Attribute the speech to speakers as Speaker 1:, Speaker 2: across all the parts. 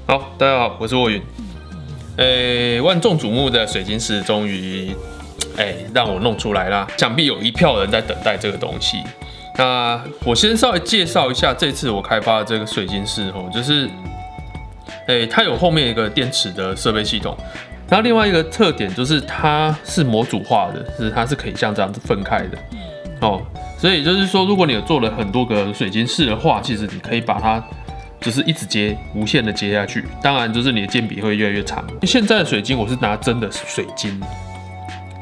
Speaker 1: 好，大家好，我是沃云。万众瞩目的水晶石终于，让我弄出来啦。想必有一票人在等待这个东西。那我先稍微介绍一下这次我开发的这个水晶石哦，就是，它有后面一个电池的设备系统。然后另外一个特点就是它是模组化的，就是它是可以像这样子分开的哦。所以就是说，如果你有做了很多个水晶室的话，其实你可以把它就是一直接，无限的接下去。当然，就是你的间比会越来越长。现在的水晶我是拿真的水晶，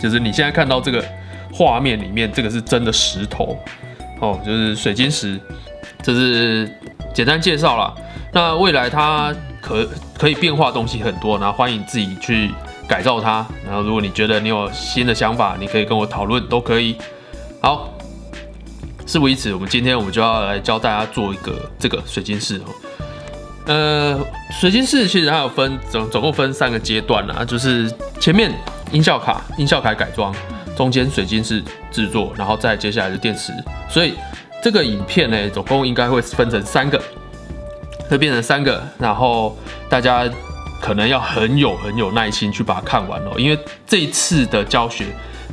Speaker 1: 就是你现在看到这个画面里面，这个是真的石头哦，就是水晶石。这是简单介绍啦。那未来它可以变化的东西很多，然后欢迎自己去改造它。然后如果你觉得你有新的想法，你可以跟我讨论，都可以。好。事不宜迟，今天我们就要来教大家做一个这个水晶室哦。水晶室其实它有分总共分3个阶段啦，就是前面音效卡改装，中间水晶室制作，然后再接下来是电池。所以这个影片呢，总共应该会分成3个，会变成3个，然后大家可能要很有耐心去把它看完哦，因为这一次的教学。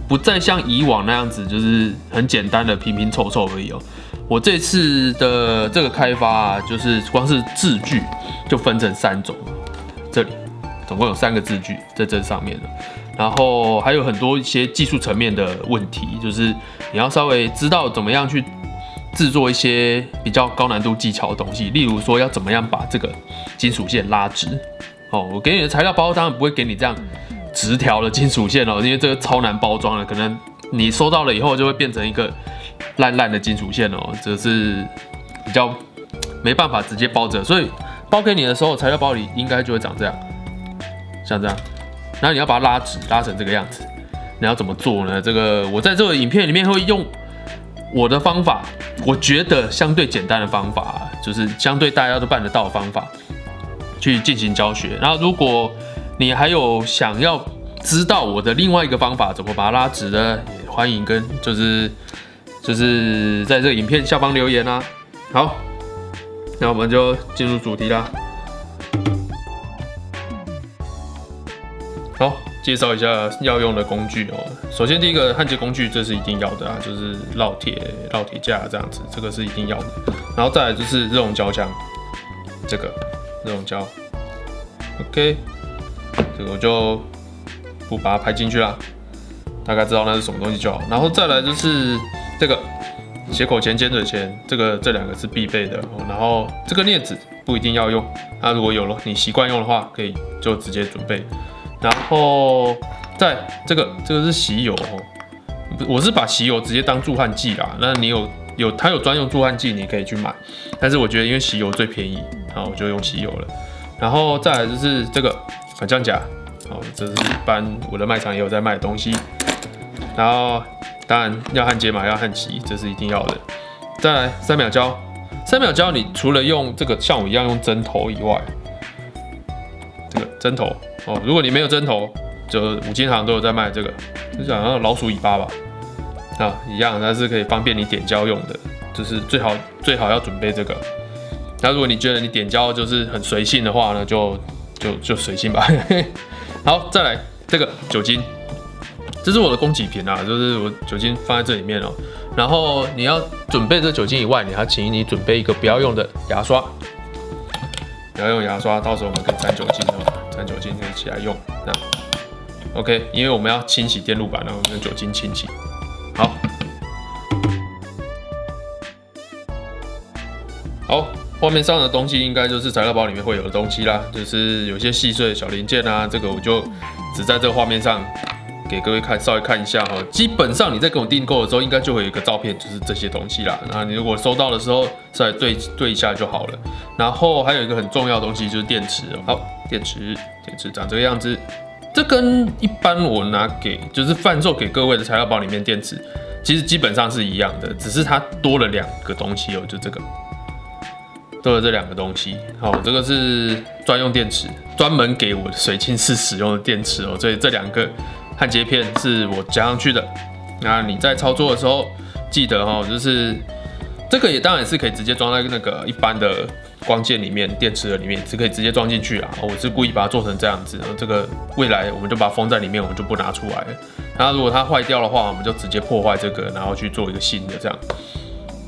Speaker 1: 不再像以往那样子，就是很简单的拼拼凑凑而已哦。我这次的这个开发啊，就是光是字句就分成3种，这里总共有3个字句在这上面了。然后还有很多一些技术层面的问题，就是你要稍微知道怎么样去制作一些比较高难度技巧的东西，例如说要怎么样把这个金属线拉直。哦，我给你的材料包当然不会给你这样。直条的金属线哦，因为这个超难包装的，可能你收到了以后就会变成一个烂的金属线哦，这是比较没办法直接包着，所以包给你的时候，材料包里应该就会长这样，像这样，然后你要把它拉直，拉成这个样子，你要怎么做呢？这个我在这个影片里面会用我的方法，我觉得相对简单的方法，就是相对大家都办得到的方法去进行教学，然后如果你还有想要知道我的另外一个方法怎么把它拉直的，也欢迎跟就是在这个影片下方留言啊。好，那我们就进入主题啦。好，介绍一下要用的工具哦。首先第一个焊接工具，这是一定要的啊，就是烙铁架这样子，这个是一定要的。然后再来就是热熔胶枪，这个热熔胶 ，OK。这个我就不把它拍进去啦，大概知道那是什么东西就好。然后再来就是这个斜口钳、尖嘴钳，这2个是必备的。然后这个镊子不一定要用，那如果有了你习惯用的话，可以就直接准备。然后再这个是洗油哦，我是把洗油直接当助焊剂啦。那你它有专用助焊剂，你可以去买。但是我觉得因为洗油最便宜，好我就用洗油了。然后再来就是这个。反降夹，好，这是一般我的卖场也有在卖的东西。然后当然要焊接嘛，要焊锡，这是一定要的。再来3秒胶，3秒胶你除了用这个像我一样用针头以外，这个针头哦，如果你没有针头，就五金行都有在卖这个，就好像老鼠尾巴吧，啊一样，它是可以方便你点胶用的，就是最好要准备这个。那如果你觉得你点胶就是很随性的话呢，就随性吧。好，再来这个酒精，这是我的供给品啊，就是我酒精放在这里面哦。然后你要准备这酒精以外，你还请你准备一个不要用的牙刷，不要用牙刷，到时候我们可以沾酒精哦，沾酒精可以起来用。那 OK， 因为我们要清洗电路板，然后用酒精清洗。好。画面上的东西应该就是材料包里面会有的东西啦，就是有些细碎的小零件啊，这个我就只在这个画面上给各位稍微看一下哈。基本上你在跟我订购的时候，应该就会有一个照片，就是这些东西啦。那你如果收到的时候，再对一下就好了。然后还有一个很重要的东西就是电池哦。好，电池长这个样子，这跟一般我就是贩售给各位的材料包里面电池，其实基本上是一样的，只是它多了2个东西哦，就这个。都有这2个东西，好，这个是专用电池，专门给我的水晶室使用的电池哦，所以这2个焊接片是我加上去的。那你在操作的时候，记得哦，就是这个也当然是可以直接装在那个一般的光剑里面、电池盒里面是可以直接装进去啊。我是故意把它做成这样子，然后这个未来我们就把它封在里面，我们就不拿出来了。然后如果它坏掉的话，我们就直接破坏这个，然后去做一个新的这样。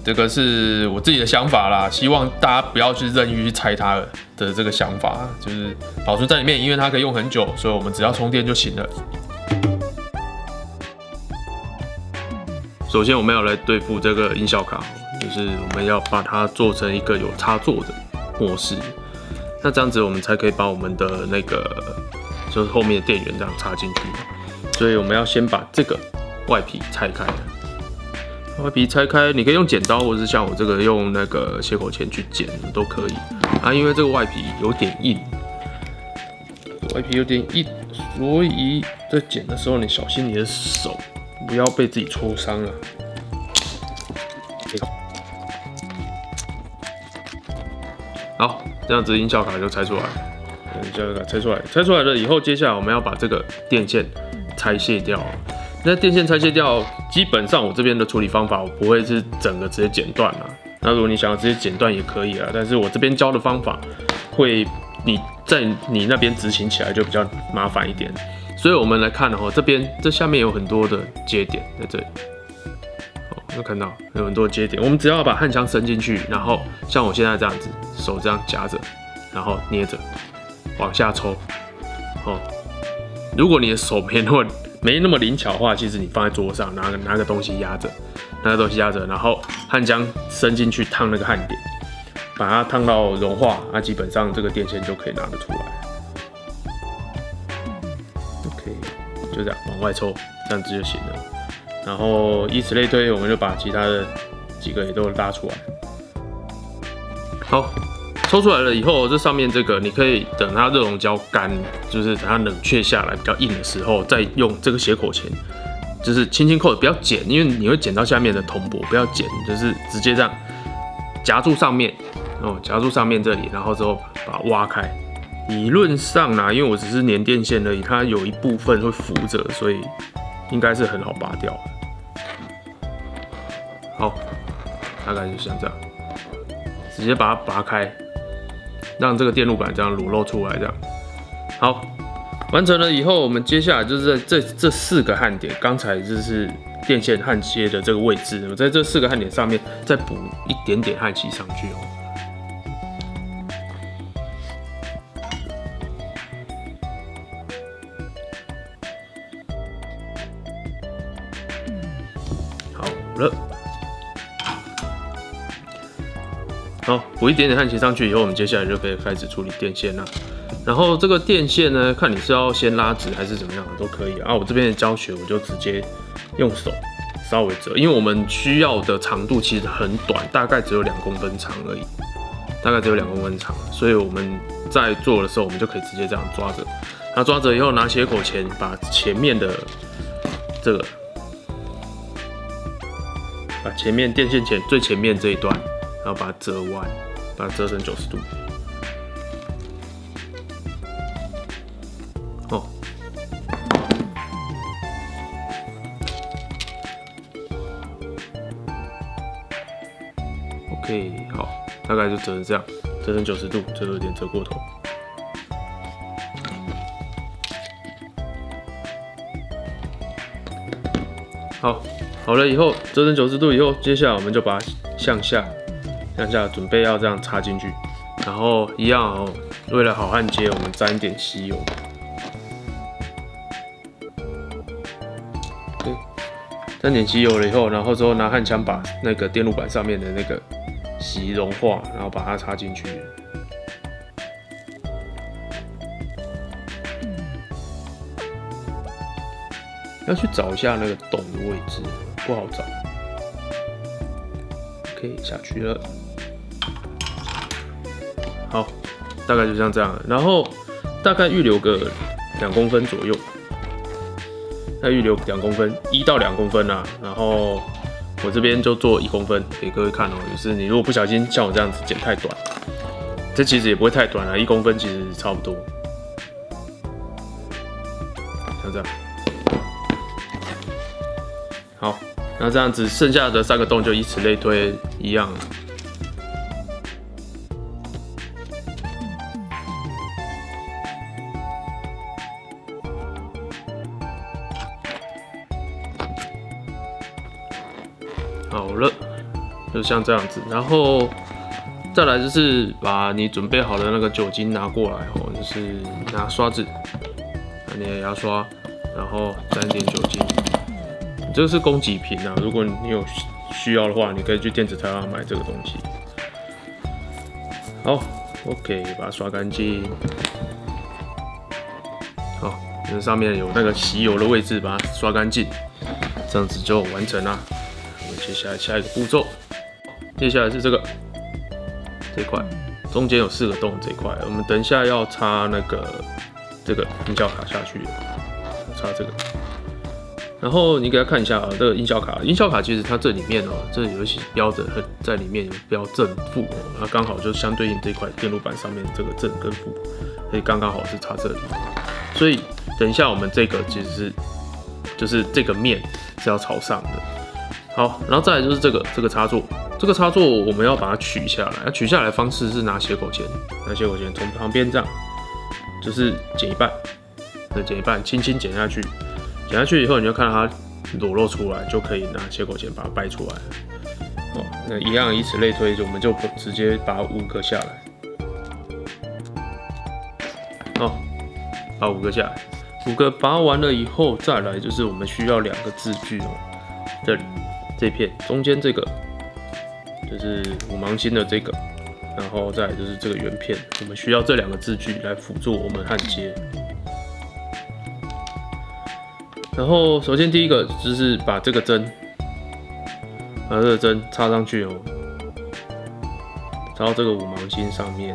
Speaker 1: 这个是我自己的想法啦，希望大家不要去任意去拆它的这个想法，就是保存在里面，因为它可以用很久，所以我们只要充电就行了。首先我们要来对付这个音效卡，就是我们要把它做成一个有插座的模式，那这样子我们才可以把我们的那个就是后面的电源这样插进去。所以我们要先把这个外皮拆开。外皮拆开，你可以用剪刀，或者是像我这个用那个切口钳去剪都可以啊。因为这个外皮有点硬，外皮有点硬，所以在剪的时候你小心你的手不要被自己戳伤了。好，这样子音效卡就拆出来，音效卡拆出来，拆出来了以后，接下来我们要把这个电线拆卸掉。那电线拆卸掉，基本上我这边的处理方法，我不会是整个直接剪断啦。那如果你想要直接剪断也可以啦，但是我这边教的方法会你在你那边执行起来就比较麻烦一点。所以我们来看哦，这下面有很多的接点在这里，有看到有很多的接点，我们只要把焊枪伸进去，然后像我现在这样子，手这样夹着，然后捏着往下抽。如果你的手没那么灵巧的话，其实你放在桌上，拿个东西压着，然后焊浆伸进去烫那个焊点，把它烫到融化，那基本上这个电线就可以拿得出来。OK， 就这样往外抽，这样子就行了。然后以此类推，我们就把其他的几个也都拉出来。好。抽出来了以后，这上面这个你可以等它热熔胶干，就是等它冷却下来比较硬的时候，再用这个斜口钳，就是轻轻扣，不要剪，因为你会剪到下面的铜箔，不要剪，就是直接这样夹住上面，夹住上面这里，然后之后把它挖开。理论上啦，因为我只是粘电线而已，它有一部分会浮着，所以应该是很好拔掉。好，大概就像这样，直接把它拔开。让这个电路板这样裸露出来，这样好，完成了以后，我们接下来就是在这4个焊点，刚才就是电线焊接的这个位置，我在这4个焊点上面再补一点点焊锡上去哦。好了。好，补一点点焊锡上去以后，我们接下来就可以开始处理电线啦。然后这个电线呢，看你是要先拉直还是怎么样的都可以啊。我这边的教学，我就直接用手稍微折，因为我们需要的长度其实很短，大概只有2公分长而已，所以我们在做的时候，我们就可以直接这样抓着。那抓着以后，拿斜口钳把前面的这个，把前面电线最前面这一段。然后把它折弯，把它折成90度。OK， 好，大概就折成这样，折成90度，这有点折过头。好了以后，折成90度以后，接下来我们就把它向下准备要这样插进去，然后一样哦，为了好焊接，我们沾一点吸油。对，沾点吸油了以后，然后之后拿焊枪把那个电路板上面的那个锡融化，然后把它插进去。要去找一下那个洞的位置，不好找。OK， 下去了。好，大概就像这样，然后大概预留个2公分左右，预留2公分，1到2公分啊。然后我这边就做1公分给各位看哦，就是你如果不小心像我这样子剪太短，这其实也不会太短啊，1公分其实差不多，像这样。好，那这样子剩下的3个洞就以此类推一样。就像这样子。然后再来就是把你准备好的那个酒精拿过来哦，就是拿刷子，拿你的牙刷，然后沾一点酒精。这个是供给瓶啊，如果你有需要的话，你可以去电子材料买这个东西。好 ，OK， 把它刷干净。好，这上面有那个吸油的位置，把它刷干净，这样子就完成啦。我们接下来下一个步骤，接下来是这一块，中间有4个洞这一块，我们等一下要插这个音效卡下去，插这个。然后你给他看一下啊，这个音效卡其实它这里面哦，这有一些标着在里面有标正负哦，它刚好就相对应这块电路板上面这个正跟负，所以刚刚好是插这里。所以等一下我们这个其实就是这个面是要朝上的。好，然后再来就是这个插座，这个插座我们要把它取下来，取下来的方式是拿斜口钳从旁边这样，就是剪一半，剪一半，轻轻剪下去。剪下去以后，你就看到它裸露出来，就可以拿斜口钳把它掰出来。哦，那一样以此类推，我们就直接拔5个下来。好，拔5个下来，5个拔完了以后，再来就是我们需要2个字距哦。这里这片中间这个就是5芒星的这个，然后再来就是这个圆片，我们需要这2个字距来辅助我们焊接。然后，首先第一个就是把这个针插上去哦，插到这个5芒星上面。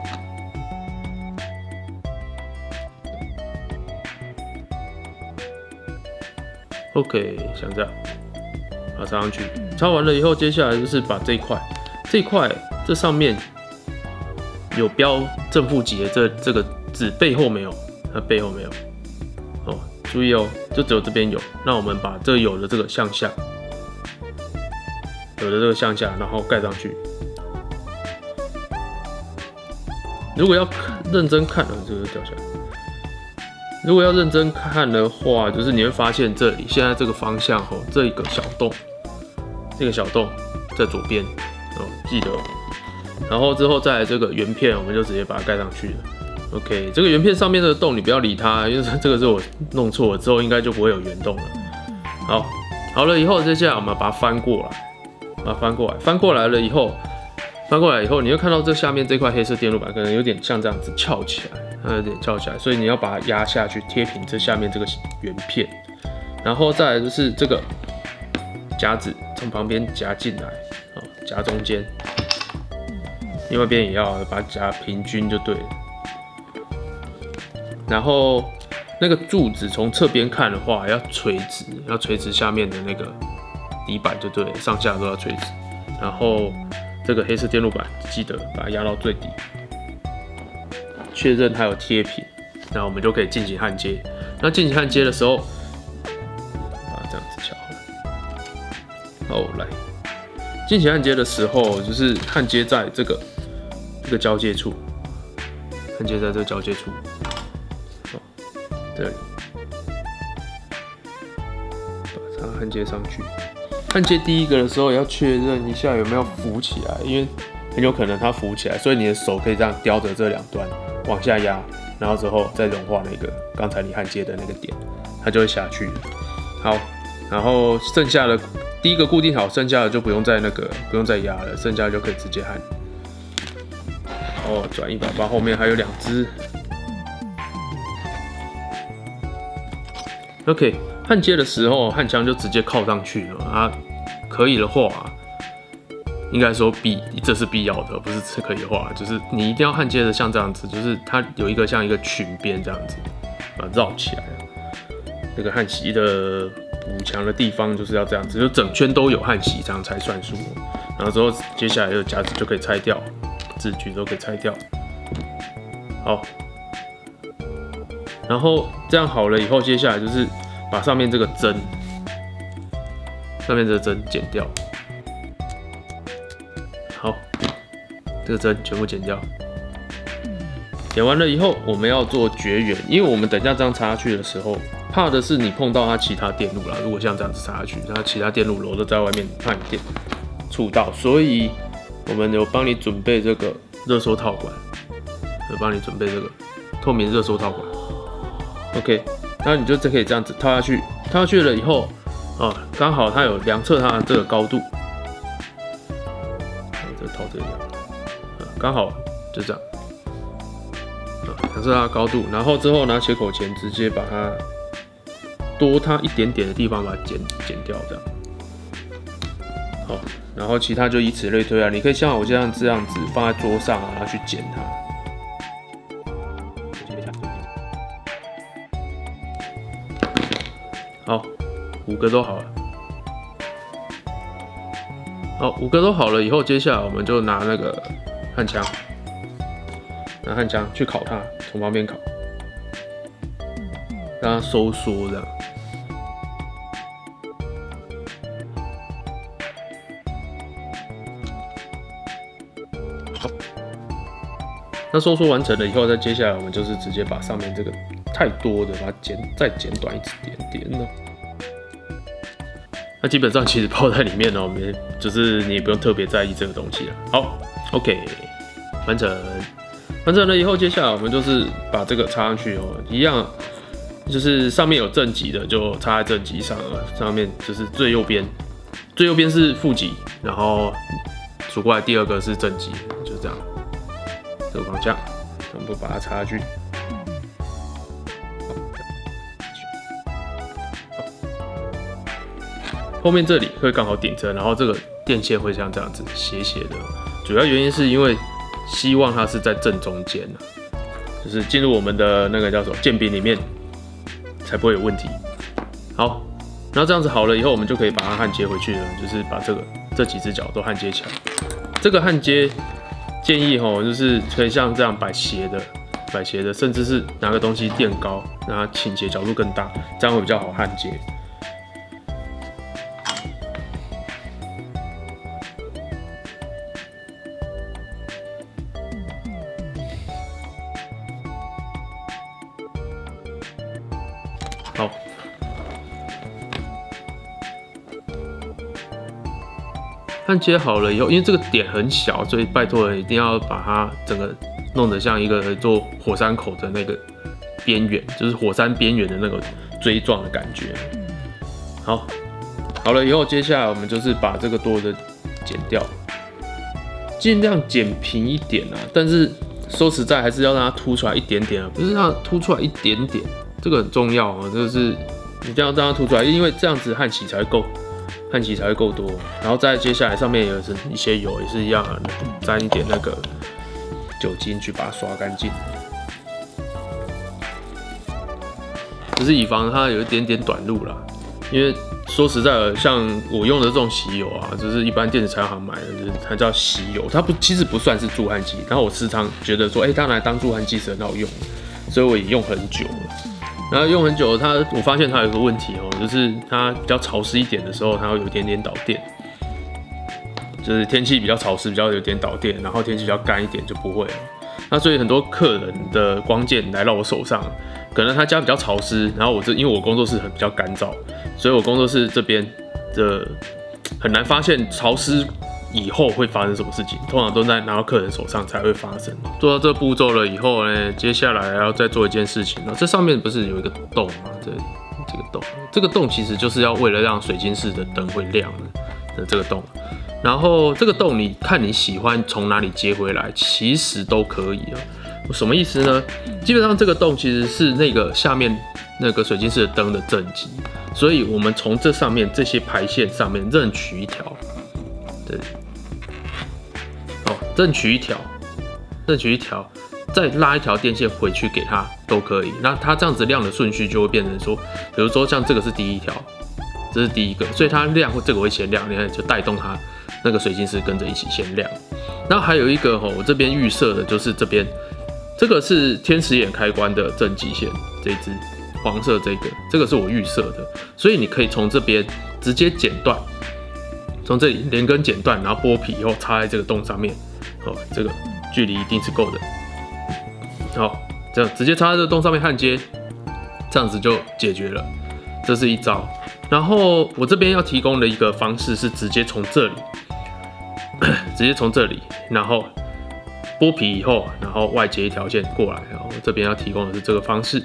Speaker 1: OK， 像这样，把它插上去。插完了以后，接下来就是把这一块这上面有标正负极的这个字背后没有，它背后没有。哦，注意哦，就只有这边有。那我们把这有的这个向下，然后盖上去。如果要认真看，这个掉下来。如果要认真看的话，就是你会发现这里现在这个方向哦，这个小洞在左边哦，记得。然后之后再来这个圆片，我们就直接把它盖上去了。OK， 这个圆片上面的洞你不要理它，因为这个是我弄错了，之后应该就不会有圆洞了。好了以后，接下来我们把它翻过来，翻过来了以后，你会看到这下面这块黑色电路板可能有点像这样子翘起来，它有点翘起来，所以你要把它压下去，贴平这下面这个圆片，然后再来就是这个夹子从旁边夹进来，夹中间，另外一边也要把它夹平均就对了。然后那个柱子从侧边看的话，要垂直下面的那个底板就对了，上下都要垂直。然后这个黑色电路板记得把它压到最底，确认它有贴平，那我们就可以进行焊接。那进行焊接的时候，把它这样子敲好了。好，来进行焊接的时候，就是焊接在这个交界处，这里把它焊接上去。焊接第一个的时候，也要确认一下有没有浮起来，因为很有可能它浮起来，所以你的手可以这样叼着这2端往下压，然后之后再融化那个刚才你焊接的那个点，它就会下去。好，然后剩下的第一个固定好，剩下的就不用再压了，剩下的就可以直接焊。哦，转180，后面还有2只。OK， 焊接的时候，焊枪就直接靠上去了啊。可以的话，应该说这是必要的，不是可以的话，就是你一定要焊接的像这样子，就是它有一个像一个裙边这样子，把它绕起来。这个焊锡的补强的地方就是要这样子，就整圈都有焊锡，这样才算数。然后之后接下来的夹子就可以拆掉，字距都可以拆掉。好。然后这样好了以后，接下来就是把上面这个针剪掉。好，这个针全部剪掉。剪完了以后，我们要做绝缘，因为我们等一下这样插下去的时候，怕的是你碰到它其他电路啦。如果像这样子插下去，然后其他电路楼都在外面，怕你触到，所以我们有帮你准备这个热缩套管，有帮你准备这个透明热缩套管。OK， 那你就可以这样子套下去，套下去了以后，刚好它有量测它的这个高度，这套这个量，刚好就这样，量测它的高度，然后之后拿切口钳直接把它多它一点点的地方把它剪掉，这样。好，然后其他就以此类推啊，你可以像我这样子放在桌上啊，然后去剪它。好，5个都好了。好，5个都好了以后，接下来我们就拿那个焊枪，拿焊枪去烤它，从旁边烤，让它收缩这样。那收缩完成了以后，再接下来我们就是直接把上面这个太多的把它再剪短一点点了。那基本上其实包在里面哦，就是你也不用特别在意这个东西了。好 ，OK， 完成了以后，接下来我们就是把这个插上去哦，一样，就是上面有正极的就插在正极上了，上面就是最右边是负极，然后数过来第2个是正极，就这样。这个方向，全部把它插下去。后面这里会刚好顶着，然后这个电线会像这样子斜斜的。主要原因是因为希望它是在正中间就是进入我们的那个叫什么剑柄里面，才不会有问题。好，然后这样子好了以后，我们就可以把它焊接回去了，就是把这几只脚都焊接起来。这个焊接。建议就是可以像这样摆斜的，甚至是拿个东西垫高，让它倾斜角度更大，这样会比较好焊接。好。焊接好了以后，因为这个点很小，所以拜托了一定要把它整个弄得像一个做火山口的那个边缘，就是火山边缘的那个锥状的感觉。好了以后，接下来我们就是把这个多的剪掉，尽量剪平一点啊。但是说实在，还是要让它凸出来一点点啊，不是让它凸出来一点点，这个很重要啊，就是一定要让它凸出来，因为这样子焊起才会够。焊起才会够多，然后再接下来上面有一些油也是一样的，沾一点那个酒精去把它刷干净，只是以防它有一点点短路啦。因为说实在的，像我用的这种洗油啊，就是一般电子材料行买的，就是它叫洗油，它其实不算是助焊剂。然后我时常觉得说，它拿来当助焊剂是很好用的，所以我也用很久了。然后用很久，我发现它有一个问题就是它比较潮湿一点的时候，它会有一点点导电，就是天气比较潮湿，比较有点导电，然后天气比较干一点就不会了。那所以很多客人的光剑来到我手上，可能他家比较潮湿，然后因为我工作室比较干燥，所以我工作室这边的很难发现潮湿以后会发生什么事情，通常都在拿到客人手上才会发生。做到这步骤了以后呢，接下来要再做一件事情了。这上面不是有一个洞吗？这个洞其实就是要为了让水晶室的灯会亮的这个洞。然后这个洞你看你喜欢从哪里接回来，其实都可以啊。什么意思呢？基本上这个洞其实是那个下面那个水晶室的灯的正极，所以我们从这上面这些排线上面任取一条，对。任取一条，再拉一条电线回去给它都可以。那它这样子亮的顺序就会变成说，比如说像这个是第一条，这是第一个，所以它亮这个会先亮，你看就带动它那个水晶室跟着一起先亮。然后还有一个我这边预设的就是这个是天使眼开关的正极线，这一支黄色这个是我预设的，所以你可以从这边直接剪断，从这里连根剪断，然后剥皮以后插在这个洞上面。这个距离一定是够的。好，这样直接插在这个洞上面焊接，这样子就解决了。这是一招。然后我这边要提供的一个方式是直接从这里直接从这里，然后剥皮以后，然后外接一条线过来，然后这边要提供的是这个方式。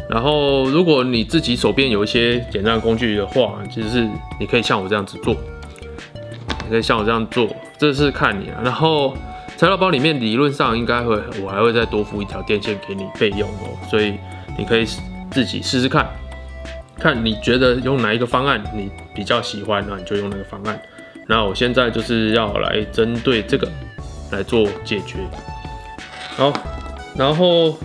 Speaker 1: 然后如果你自己手边有一些简单的工具的话，其实是你可以像我这样子做，你可以像我这样做，这是看你啊。然后材料包里面理论上应该会，我还会再多附一条电线给你备用哦，所以你可以自己试试看，看你觉得用哪一个方案你比较喜欢，那你就用那个方案。那我现在就是要来针对这个来做解决。好，然后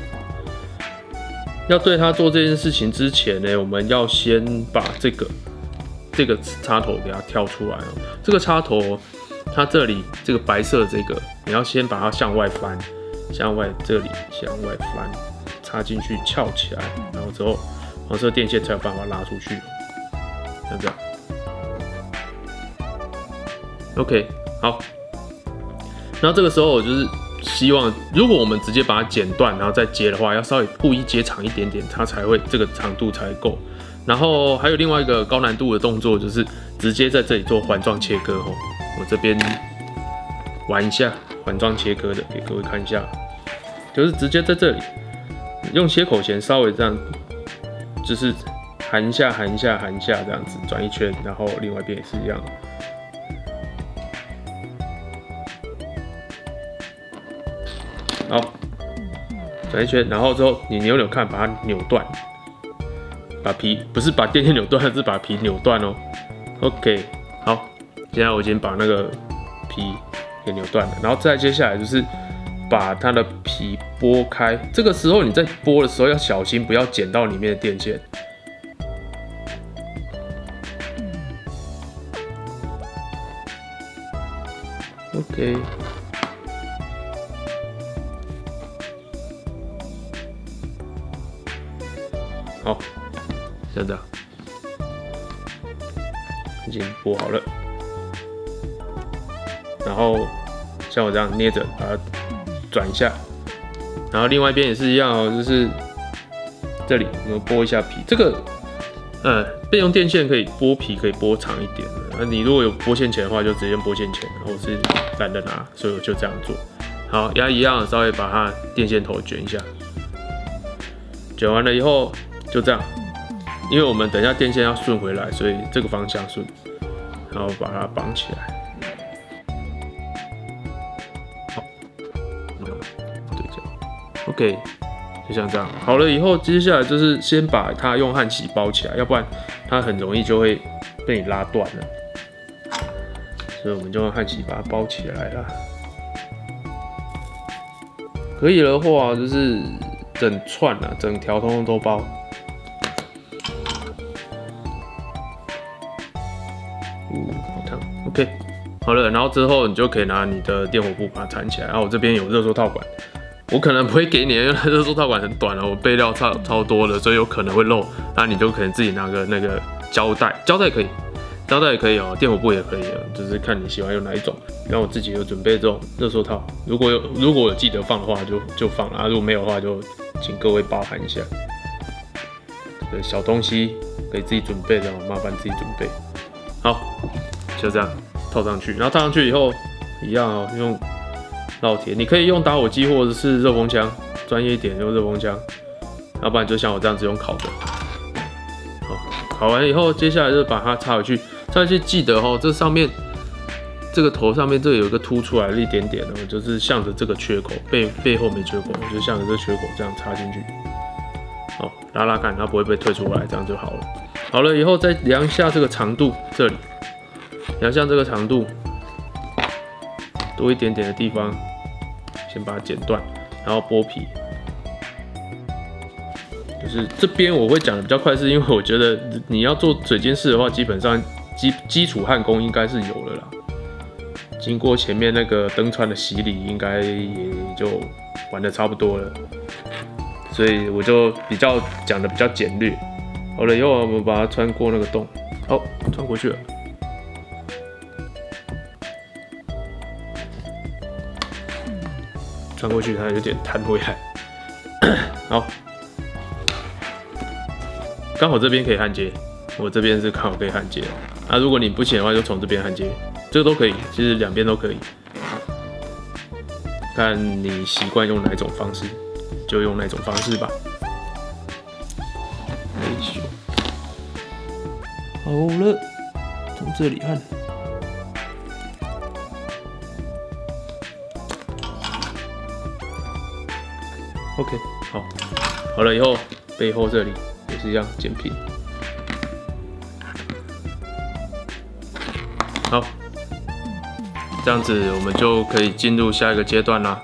Speaker 1: 要对它做这件事情之前呢，我们要先把这个插头给它挑出来哦。这个插头，它这里这个白色这个，你要先把它向外翻，向外这里向外翻，插进去翘起来，然后之后黄色电线才有办法拉出去，像这样。OK， 好。然后这个时候我就是希望，如果我们直接把它剪断，然后再接的话，要稍微故意接长一点点，它才会这个长度才够。然后还有另外一个高难度的动作，就是直接在这里做环状切割哦。我这边玩一下环状切割的，给各位看一下，就是直接在这里用切口钳稍微这样，就是含一下这样子转一圈，然后另外一边也是一样。好，转一圈，然后之后你扭扭看，把它扭断，把皮不是把电线扭断，是把皮扭断哦。OK， 好，现在我已经把那个皮给扭断了，然后再接下来就是把它的皮剥开。这个时候你在剥的时候要小心，不要剪到里面的电线。OK。好，像这样，已经剥好了。然后像我这样捏着，把它转一下。然后另外一边也是一样哦，就是这里我们剥一下皮。这个，备用电线可以剥皮，可以剥长一点。那你如果有剥线钳的话，就直接用剥线钳。我是懒得拿，所以我就这样做。好，也一样，稍微把它电线头卷一下。卷完了以后。就这样，因为我们等一下电线要顺回来，所以这个方向顺，然后把它绑起来。好，对角 ，OK， 就像这样。好了以后，接下来就是先把它用焊锡包起来，要不然它很容易就会被你拉断了。所以我们就用焊锡把它包起来了。可以的话，就是整串啊，整条通通都包。好烫 ，OK， 好了，然后之后你就可以拿你的电火布把它缠起来。然后我这边有热缩套管，我可能不会给你，因为热缩套管很短了，我备料超多的，所以有可能会漏。那你就可能自己拿个那个胶带可以，胶带也可以哦，电火布也可以哦，就是看你喜欢用哪一种。然后我自己有准备这种热缩套，如果有记得放的话就放了，如果没有的话就请各位包涵一下。这个小东西可以自己准备的，麻烦自己准备。好，就这样套上去，然后套上去以后一样哦，用烙铁，你可以用打火机或者是热风枪，专业一点用热风枪，要不然就像我这样子用烤的。好，烤完以后，接下来就把它插回去，插回去记得哦，这上面这个头上面这里有一个凸出来的一点点哦，就是向着这个缺口，背后没缺口，就向着这缺口这样插进去。好，拉拉看，它不会被退出来，这样就好了。好了以后再量一下这个长度，这里量一下这个长度，多一点点的地方，先把它剪断，然后剥皮。就是这边我会讲的比较快，是因为我觉得你要做水煎式的话，基本上基础焊工应该是有了啦。经过前面那个灯串的洗礼，应该也就玩的差不多了，所以我就讲的比较简略。好了以后，我们把它穿过那个洞，好，穿过去了。穿过去它有点弹回来。好，刚好这边可以焊接，我这边是刚好可以焊接。如果你不行的话，就从这边焊接，这个都可以，其实两边都可以。看你习惯用哪一种方式，就用哪种方式吧。好了，从这里按。OK， 好了以后背后这里也是一样剪平。好，这样子我们就可以进入下一个阶段啦。